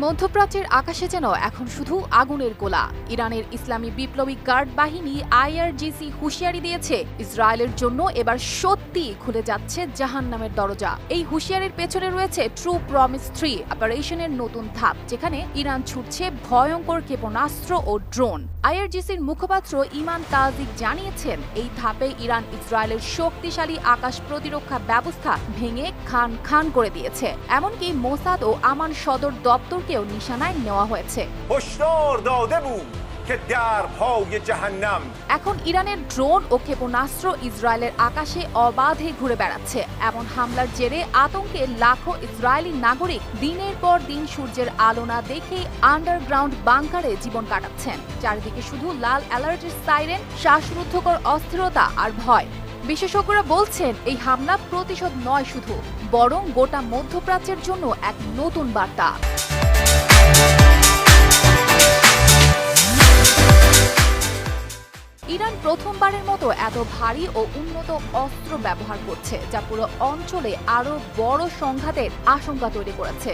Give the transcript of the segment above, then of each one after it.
মধ্যপ্রাচ্যের আকাশে যেন এখন শুধু আগুনের গোলা। ইরানের ইসলামী বিপ্লবী গার্ড বাহিনী আইআরজিসি হুঁশিয়ারি দিয়েছে, ইসরায়েলের জন্য এবার সত্যি খুলে যাচ্ছে জাহান্নামের দরজা। এই হুঁশিয়ারির পেছনে রয়েছে ট্রু প্রমিস 3 অপারেশনের নতুন ধাপ, যেখানে ইরান ছুটছে ভয়ঙ্কর ক্ষেপণাস্ত্র ও ড্রোন। আইআরজিসির মুখপাত্র ইমান তাজিক জানিয়েছেন, এই ধাপে ইরান ইসরায়েলের শক্তিশালী আকাশ প্রতিরক্ষা ব্যবস্থা ভেঙে খান খান করে দিয়েছে। এমনকি মোসাদ ও আমান সদর দপ্তরকেও নিশানায় নেওয়া হয়েছে। এখন ইরানের ড্রোন ও ক্ষেপণাস্ত্র ইসরায়েলের আকাশে অবাধে ঘুরে বেড়াচ্ছে। এমন হামলার জেরে আতঙ্কে লাখো ইসরায়েলি নাগরিক দিনের পর দিন সূর্যের আলো না দেখেই আন্ডারগ্রাউন্ড বাংকারে জীবন কাটাচ্ছেন। চারিদিকে শুধু লাল অ্যালার্টের সাইরেন, শ্বাসরুদ্ধকর অস্থিরতা আর ভয়। বিশেষজ্ঞরা বলছেন, এই হামলা প্রতিশোধ নয় শুধু, বরং গোটা মধ্যপ্রাচ্যের জন্য এক নতুন বার্তা। ইরান প্রথমবারের মতো এত ভারী ও উন্নত অস্ত্র ব্যবহার করছে, যা পুরো অঞ্চলে আরো বড় সংঘাতের আশঙ্কা তৈরি করেছে।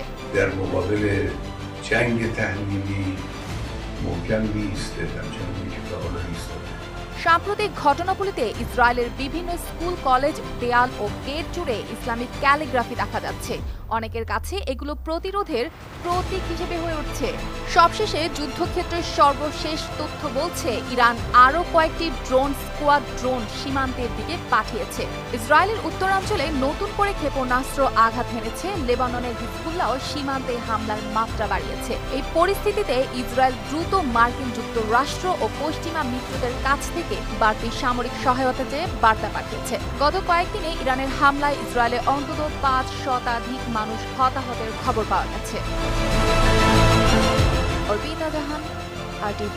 সাম্প্রতিক ঘটনাগুলিতে ইসরায়েলের বিভিন্ন স্কুল, কলেজ, দেয়াল ও গেট জুড়ে ইসলামিক ক্যালিগ্রাফি দেখা যাচ্ছে। অনেকের কাছে এগুলো প্রতিরোধের প্রতীক হিসেবে হয়ে উঠছে। সবশেষে যুদ্ধক্ষেত্রের সর্বশেষ তথ্য বলছে, ইরান আরও কয়েকটি স্কোয়াড ড্রোন সীমান্তের দিকে পাঠিয়েছে। ইসরায়েলের উত্তরাঞ্চলে নতুন করে ক্ষেপণাস্ত্র আঘাত হেনেছে। লেবাননের হিজবুল্লাহ সীমান্তে হামলার মাত্রা বাড়িয়েছে। এই পরিস্থিতিতে ইসরায়েল দ্রুত মার্কিন যুক্তরাষ্ট্র ও পশ্চিমা মিত্রদের কাছ থেকে বাড়তি সামরিক সহায়তা চেয়ে বার্তা পাঠিয়েছে। গত কয়েকদিনে ইরানের হামলায় ইসরায়েলে অন্তত 5 শতাধিক মানুষ হতাহতের খবর পাওয়া গেছে। অর্পিতা জাহান, RTV।